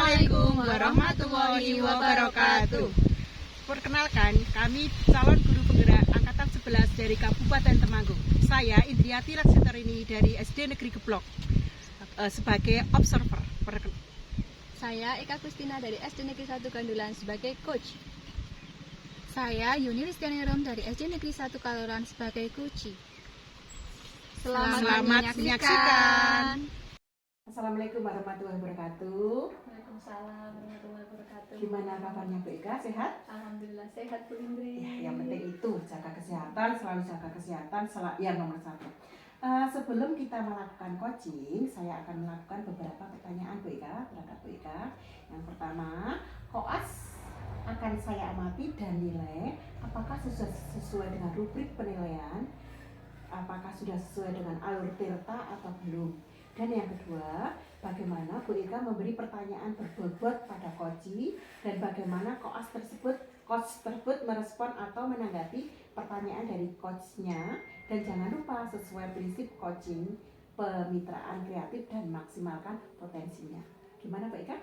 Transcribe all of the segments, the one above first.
Assalamualaikum warahmatullahi wabarakatuh. Perkenalkan, kami calon guru penggerak Angkatan 11 dari Kabupaten Temanggung. Saya Indriati Laksitarini dari SD Negeri Geblok sebagai observer. Saya Eka Kustina dari SD Negeri 1 Gandulan sebagai coach. Saya Yuni Listianingrum dari SD Negeri 1 Kaloran sebagai coach. Selamat menyaksikan. Assalamualaikum warahmatullahi wabarakatuh. Waalaikumsalam warahmatullahi wabarakatuh. Gimana kabarnya Bu Eka? Sehat? Alhamdulillah sehat Bu Indri. Ya, yang penting itu jaga kesehatan, selalu jaga kesehatan, yang nomor satu. Sebelum kita melakukan coaching, saya akan melakukan beberapa pertanyaan Bu Eka terhadap Bu Eka. Yang pertama, koas akan saya amati dan nilai apakah sesuai dengan rubrik penilaian, apakah sudah sesuai dengan alur tirta atau belum. Dan yang kedua, bagaimana Bu Eka memberi pertanyaan berbobot pada coach dan bagaimana coach tersebut merespon atau menanggapi pertanyaan dari coachnya. Dan jangan lupa sesuai prinsip coaching, pemitraan kreatif dan maksimalkan potensinya. Gimana Bu Eka?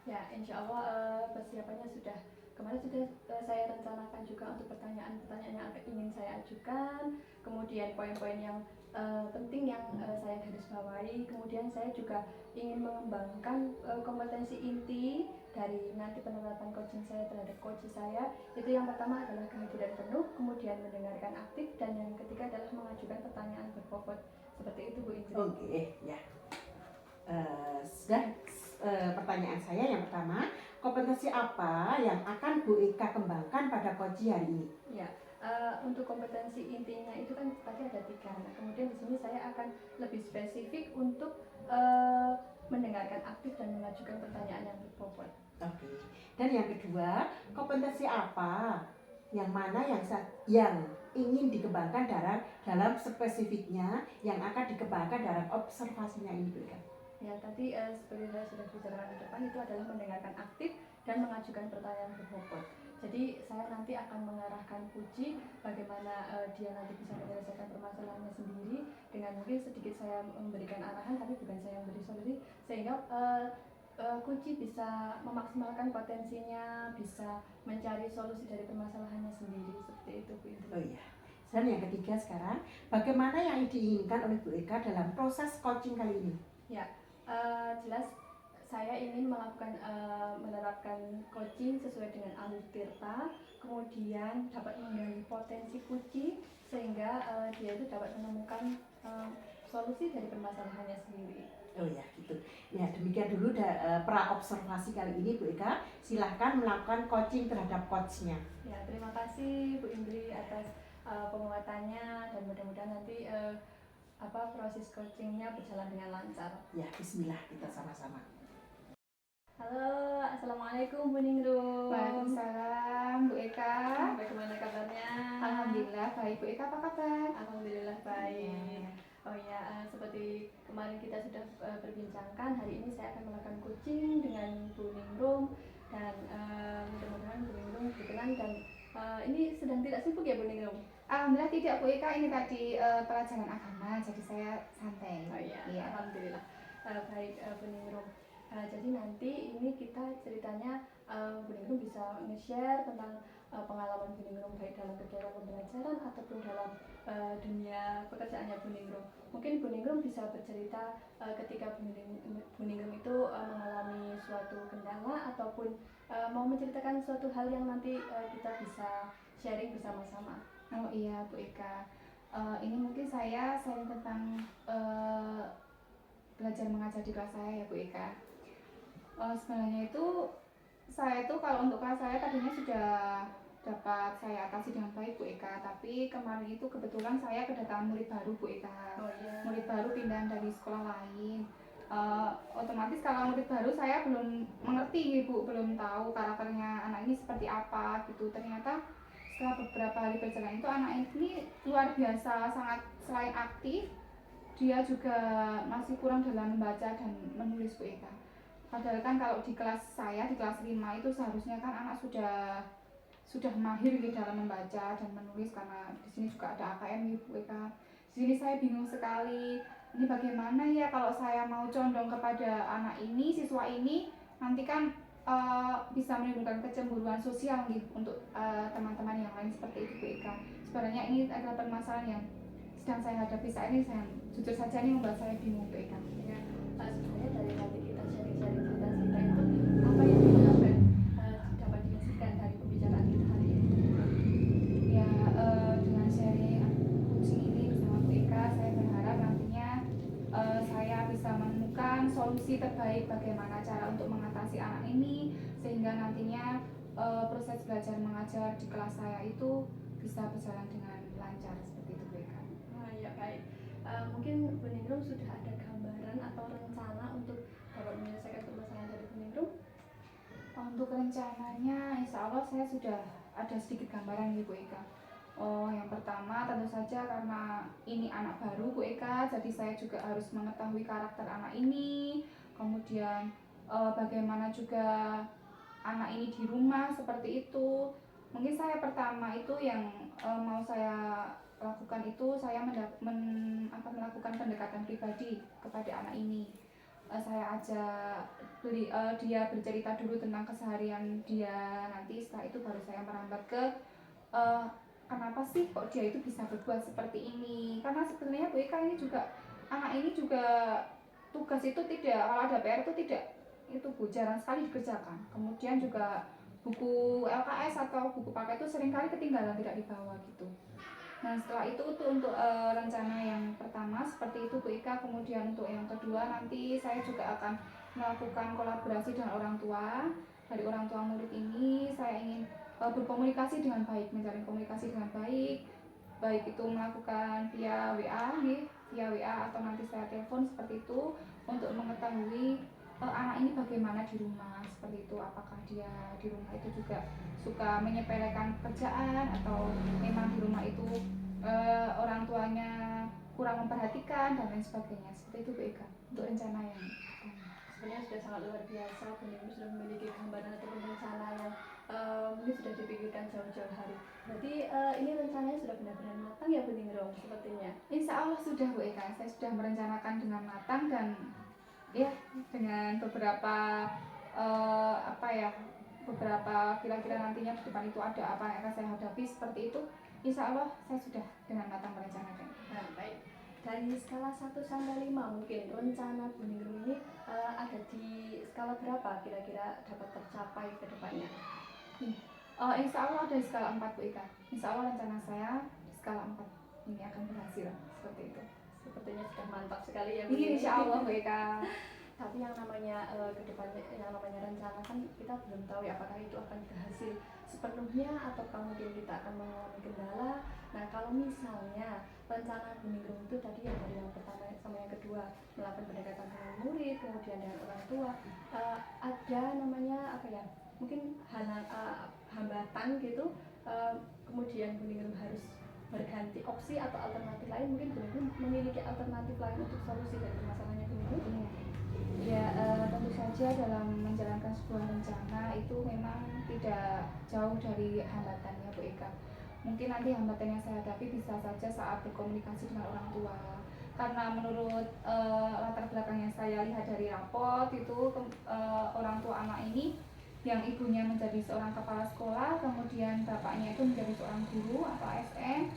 Ya, insya Allah persiapannya sudah kemarin sudah saya rencanakan juga untuk pertanyaan-pertanyaan yang ingin saya ajukan, kemudian poin-poin yang penting yang saya garis bawahi, kemudian saya juga ingin mengembangkan kompetensi inti dari nanti penerapan coaching saya terhadap coach saya. Itu yang pertama adalah kehadiran penuh, kemudian mendengarkan aktif, dan yang ketiga adalah mengajukan pertanyaan berbobot. Seperti itu Bu Indri. Oke, ya. Sudah pertanyaan saya yang pertama, kompetensi apa yang akan Bu Eka kembangkan pada coach hari ini? Ya, untuk kompetensi intinya itu kan tadi ada 3. Nah, kemudian di sini saya akan lebih spesifik untuk mendengarkan aktif dan mengajukan pertanyaan yang berbobot. Oke. Dan yang kedua, kompetensi apa yang mana yang ingin dikembangkan dalam spesifiknya yang akan dikembangkan dalam observasinya ini Bu Eka? Ya, tadi seperti saya sudah bicarakan di depan, itu adalah mendengarkan aktif dan mengajukan pertanyaan berbobot. Jadi saya nanti akan mengarahkan Puji bagaimana dia nanti bisa menyelesaikan permasalahannya sendiri, dengan mungkin sedikit saya memberikan arahan tapi bukan saya yang beri solusi, sehingga Puji bisa memaksimalkan potensinya, bisa mencari solusi dari permasalahannya sendiri. Seperti itu Bu Indri. Oh iya. Dan yang ketiga sekarang, bagaimana yang diinginkan oleh Bu Eka dalam proses coaching kali ini? Ya, jelas saya ingin menerapkan coaching sesuai dengan alur tirta, kemudian dapat menggali potensi Puji sehingga dia itu dapat menemukan solusi dari permasalahannya sendiri. Oh ya, gitu. Ya, demikian dulu pra observasi kali ini Bu Eka. Silahkan melakukan coaching terhadap coachnya. Ya, terima kasih Bu Indri atas penguatannya, dan mudah-mudahan nanti proses coachingnya berjalan dengan lancar. Ya, bismillah, kita sama-sama. Halo, assalamualaikum Bu Ningrum. Waalaikumsalam Bu Eka. Bagaimana kabarnya? Alhamdulillah baik. Bu Eka apa kabar? Alhamdulillah baik. Oh ya, seperti kemarin kita sudah perbincangkan, hari ini saya akan melakukan coaching dengan Bu Ningrum, dan mudah-mudahan Bu Ningrum berkenan. Dan ini sedang tidak sibuk ya Bu Ningrum? Alhamdulillah tidak Bu Eka, ini tadi pelajaran agama jadi saya santai. Oh iya, Iya. Alhamdulillah. Baik Bu Ningrum. Jadi nanti ini kita ceritanya Bu Ningrum bisa nge-share tentang pengalaman Bu Ningrum baik dalam kegiatan pembelajaran ataupun dalam dunia pekerjaannya Bu Ningrum. Mungkin Bu Ningrum bisa bercerita ketika Bu Ningrum itu mengalami suatu kendala ataupun mau menceritakan suatu hal yang nanti kita bisa sharing bersama-sama. Oh iya Bu Eka, ini mungkin saya sharing tentang belajar mengajar di kelas saya ya Bu Eka. Sebenarnya itu saya itu kalau untuk kelas saya tadinya sudah dapat saya atasi dengan baik Bu Eka, tapi kemarin itu kebetulan saya kedatangan murid baru Bu Eka. Oh, iya. Murid baru pindahan dari sekolah lain. Otomatis kalau murid baru saya belum mengerti Bu, belum tahu karakternya anak ini seperti apa gitu. Ternyata setelah beberapa hari berjalan itu anak ini luar biasa, sangat selain aktif, dia juga masih kurang dalam membaca dan menulis Bu Eka. Padahal kan kalau di kelas saya, di kelas 5 itu seharusnya kan anak sudah mahir gitu dalam membaca dan menulis, karena di sini juga ada AKM Bu Eka. Di sini saya bingung sekali, ini bagaimana ya kalau saya mau condong kepada anak ini, siswa ini, nanti kan bisa menimbulkan kecemburuan sosial gitu untuk teman-teman yang lain seperti itu Bu Eka. Sebenarnya ini adalah permasalahan yang sedang saya hadapi saat ini, saya jujur saja ini membuat saya bingung Bu Eka. Ya, sebenarnya dari tadi kita sharing-sharing cerita-cerita itu apa yang diharapkan dapat dihasilkan dari pembicaraan kita hari ini? Ya, dengan sharing coaching ini bersama Bu Eka, saya berharap nantinya saya bisa menemukan solusi terbaik bagaimana cara untuk mengatasi anak ini, sehingga nantinya proses belajar mengajar di kelas saya itu bisa berjalan dengan lancar seperti itu Bu Eka. Ya baik, mungkin Bu Ningrum sudah ada gambaran atau rencana untuk dapat menyelesaikan permasalahan dari Bu Ningrum? Untuk rencananya, insya Allah saya sudah ada sedikit gambaran nih Bu Eka. Yang pertama tentu saja karena ini anak baru Bu Eka, jadi saya juga harus mengetahui karakter anak ini, kemudian bagaimana juga anak ini di rumah seperti itu. Mungkin saya pertama itu yang mau saya lakukan itu saya melakukan pendekatan pribadi kepada anak ini. Saya ajak dia bercerita dulu tentang keseharian dia, nanti setelah itu baru saya merambat ke kenapa sih kok dia itu bisa berbuat seperti ini, karena sebenarnya Bu Eka ini juga anak ini juga tugas itu tidak, kalau ada PR itu tidak itu Bu, jarang sekali dikerjakan. Kemudian juga buku LKS atau buku paket itu seringkali ketinggalan, tidak dibawa gitu. Nah setelah itu untuk rencana yang pertama seperti itu Bu Ika. Kemudian untuk yang kedua nanti saya juga akan melakukan kolaborasi dengan orang tua. Dari orang tua murid ini saya ingin berkomunikasi dengan baik, menjalin komunikasi dengan baik, baik itu melakukan via WA nih, via WA atau nanti saya telepon seperti itu untuk mengetahui anak ini bagaimana di rumah seperti itu, apakah dia di rumah itu juga suka menyepelekan pekerjaan atau memang di rumah itu orang tuanya kurang memperhatikan dan lain sebagainya seperti itu Bu Eka untuk rencana yang sebenarnya sudah sangat luar biasa. Bu Ningrum sudah memiliki gambaran atau rencana yang mungkin sudah dipikirkan jauh-jauh hari. Berarti ini rencananya sudah benar-benar matang ya Bu Ningrum sepertinya? Insya Allah sudah Bu Eka, saya sudah merencanakan dengan matang dan ya dengan beberapa beberapa kira-kira nantinya di depan itu ada apa yang akan saya hadapi seperti itu. Insya Allah saya sudah dengan matang merencanakan. Nah, baik. Dari skala 1 sampai 5 mungkin rencana Bu Ningrum ini ada di skala berapa kira-kira dapat tercapai ke depannya? Insya Allah dari skala 4 Bu Ika. Insya Allah rencana saya di skala 4 ini akan berhasil seperti itu. Sepertinya sudah mantap sekali ya Bu. Insya Allah Bu Ika. Tapi yang namanya ke depannya, yang namanya rencana kan kita belum tahu ya apakah itu akan berhasil sepenuhnya atau mungkin kita akan mengalami kendala. Nah kalau misalnya rencana Bu Ningrum itu tadi yang dari yang pertama sama yang kedua melakukan pendekatan dengan murid, kemudian dengan orang tua, ada namanya apa ya, mungkin hambatan gitu, kemudian Bu Ningrum harus berganti opsi atau alternatif lain, mungkin Bu Ningrum memiliki alternatif lain untuk solusi dari permasalahannya Bu Ningrum? Ya tentu saja dalam menjalankan sebuah rencana itu memang tidak jauh dari hambatannya Bu Eka. Mungkin nanti hambatan yang saya hadapi bisa saja saat berkomunikasi dengan orang tua, karena menurut latar belakang yang saya lihat dari raport itu orang tua anak ini yang ibunya menjadi seorang kepala sekolah, kemudian bapaknya itu menjadi seorang guru atau ASN.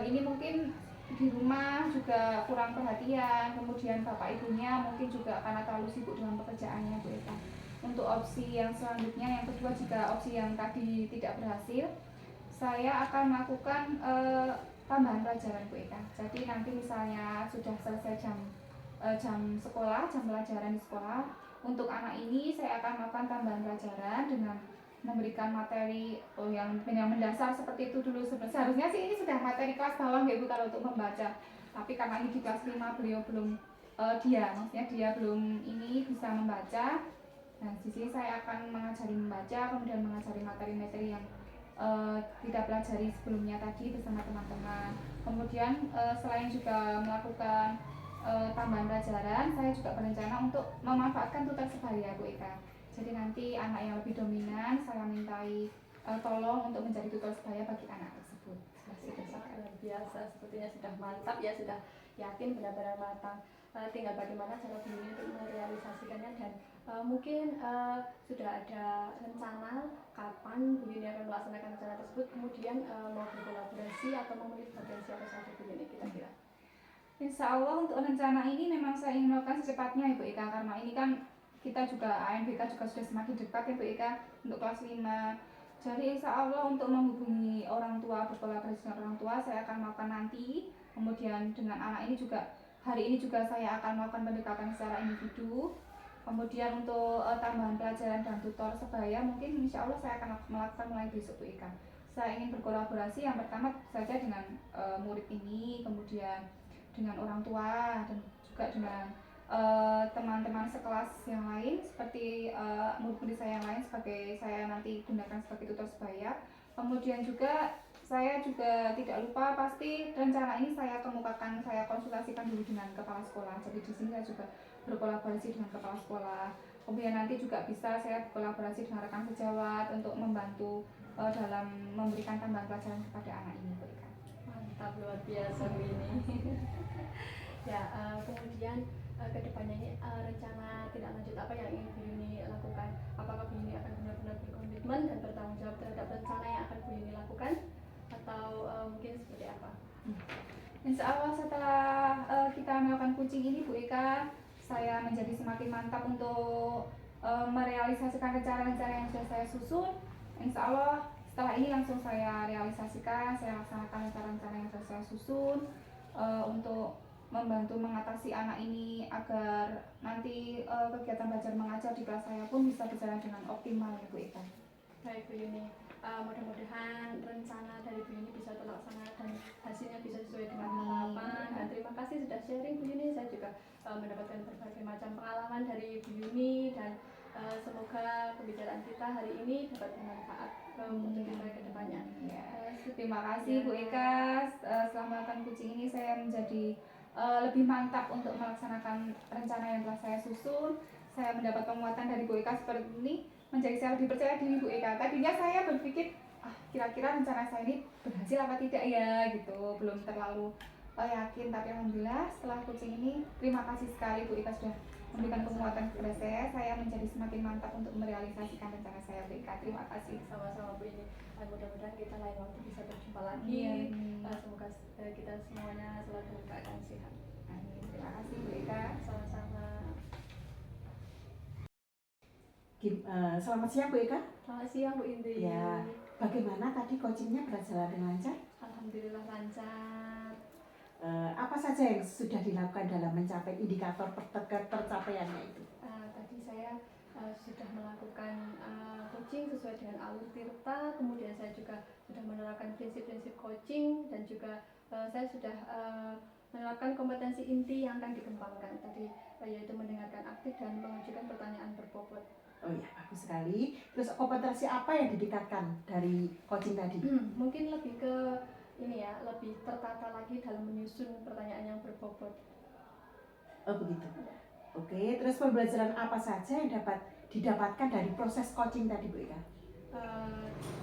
Ini mungkin di rumah juga kurang perhatian, kemudian bapak ibunya mungkin juga karena terlalu sibuk dengan pekerjaannya Bu Eka. Untuk opsi yang selanjutnya, yang kedua, jika opsi yang tadi tidak berhasil, saya akan melakukan tambahan pelajaran Bu Eka. Jadi nanti misalnya sudah selesai jam sekolah, jam pelajaran di sekolah, untuk anak ini saya akan melakukan tambahan pelajaran dengan memberikan materi yang mendasar seperti itu dulu. Seharusnya sih ini sudah materi kelas bawah ya Bu kalau untuk membaca, tapi karena ini di kelas 5 beliau belum maksudnya dia belum ini bisa membaca. Nah di sini saya akan mengajari membaca, kemudian mengajari materi-materi yang tidak pelajari sebelumnya tadi bersama teman-teman. Kemudian selain juga melakukan tambahan pelajaran, saya juga berencana untuk memanfaatkan tutor sebaya Bu Eka. Jadi nanti anak yang lebih dominan saya mintai tolong untuk menjadi tutor sebaya bagi anak tersebut. Luar biasa, sepertinya sudah mantap ya, sudah yakin benar-benar matang. Tinggal bagaimana cara Bu Ningrum untuk merealisasikannya dan Mungkin sudah ada rencana kapan Bu Yuni akan melaksanakan rencana tersebut, kemudian mau berkolaborasi atau memilih siapa saja Bu Yuni kira-kira? Insya Allah untuk rencana ini memang saya ingin melakukan secepatnya Ibu Ika, karena ini kan kita juga ANBK juga sudah semakin dekat Ibu Ika untuk kelas 5. Jadi insya Allah untuk menghubungi orang tua, berkolaborasi dengan orang tua saya akan melakukan nanti. Kemudian dengan anak ini juga hari ini juga saya akan melakukan pendekatan secara individu. Kemudian untuk tambahan pelajaran dan tutor sebaya mungkin insya Allah saya akan melakukan mulai besok Bu Ika. Saya ingin berkolaborasi yang pertama saja dengan murid ini, kemudian dengan orang tua dan juga dengan teman-teman sekelas yang lain seperti murid-murid saya yang lain sebagai saya nanti gunakan sebagai tutor sebaya. Kemudian juga saya juga tidak lupa pasti rencana ini saya kemukakan, saya konsultasikan dulu dengan kepala sekolah. Jadi di sini saya juga berkolaborasi dengan kepala sekolah. Kemudian nanti juga bisa saya berkolaborasi dengan rekan sejawat untuk membantu dalam memberikan tambahan pelajaran kepada anak ini Bu Ika. Mantap, luar biasa Bu ini. Ya, kemudian kedepannya ini rencana tidak lanjut apa yang ingin Bu Yuni lakukan? Apakah Bu Yuni akan benar-benar berkomitmen dan bertanggung jawab terhadap rencana yang akan Bu Yuni lakukan? Atau mungkin seperti apa? Insya Allah setelah kita melakukan coaching ini Bu Ika, saya menjadi semakin mantap untuk merealisasikan rencana-rencana yang sudah saya susun. Insya Allah setelah ini langsung saya realisasikan, saya laksanakan rencana-rencana yang sudah saya susun untuk membantu mengatasi anak ini agar nanti kegiatan belajar mengajar di kelas saya pun bisa berjalan dengan optimal ya Bu Ika. Baik Bu Yuni, mudah-mudahan rencana dari Bu Yuni bisa terlaksana dan hasilnya bisa sesuai dengan harapan. Dan terima kasih sudah sharing Bu Yuni. Saya juga mendapatkan berbagai macam pengalaman dari Bu Yuni dan semoga pembicaraan kita hari ini dapat bermanfaat untuk kita ke depannya. Terima kasih Bu Ika. Setelah melakukan coaching ini saya menjadi lebih mantap untuk melaksanakan rencana yang telah saya susun. Saya mendapat penguatan dari Bu Ika seperti ini, menjadi saya lebih percaya diri Bu Ika. Tadinya saya berpikir kira-kira rencana saya ini berhasil apa tidak ya gitu, belum terlalu yakin, tapi alhamdulillah setelah coaching ini terima kasih sekali Bu Ika sudah memberikan penguatan kepada saya menjadi semakin mantap untuk merealisasikan rencana saya Bu Ika. Terima kasih. Sama-sama Bu ini. Mudah-mudahan kita lain waktu bisa berjumpa lagi. Semoga kita semuanya selalu dalam keadaan sehat. Amin. Terima kasih Bu Ika. Sama-sama. Selamat siang Bu Ika. Selamat siang Bu Indri. Ya, bagaimana tadi coachingnya berjalan dengan lancar? Alhamdulillah lancar. Apa saja yang sudah dilakukan dalam mencapai indikator tercapaiannya itu? Tadi saya sudah melakukan coaching sesuai dengan alur tirta, kemudian saya juga sudah menerapkan prinsip-prinsip coaching dan juga saya sudah menerapkan kompetensi inti yang akan dikembangkan tadi, yaitu mendengarkan aktif dan mengajukan pertanyaan berbobot. Oh ya, bagus sekali. Terus kompetensi apa yang ditingkatkan dari coaching tadi? Mungkin lebih ke ini ya, lebih tertata lagi dalam menyusun pertanyaan yang berbobot. Oh begitu. Oke, terus pembelajaran apa saja yang dapat didapatkan dari proses coaching tadi Bu Ika?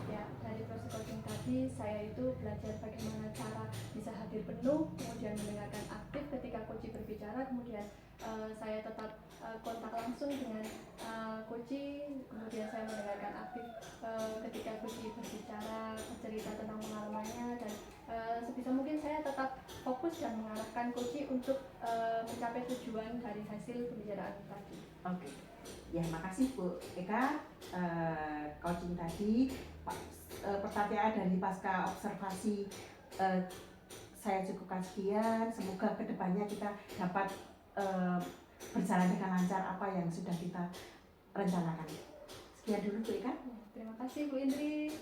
Ya, dari proses coaching tadi saya itu belajar bagaimana cara bisa hadir penuh, kemudian mendengarkan aktif ketika coach berbicara, kemudian saya tetap kontak langsung dengan coach, kemudian saya mendengarkan aktif ketika coach berbicara, bercerita tentang pengalamannya, dan sebisa mungkin saya tetap fokus dan mengarahkan coach untuk mencapai tujuan dari hasil pembicaraan tadi. Oke. Ya, makasih Bu Eka. Coaching tadi, pertanyaan dari pasca observasi saya cukupkan sekian. Semoga kedepannya kita dapat berjalan dengan lancar apa yang sudah kita rencanakan. Sekian dulu Bu Eka. Terima kasih Bu Indri.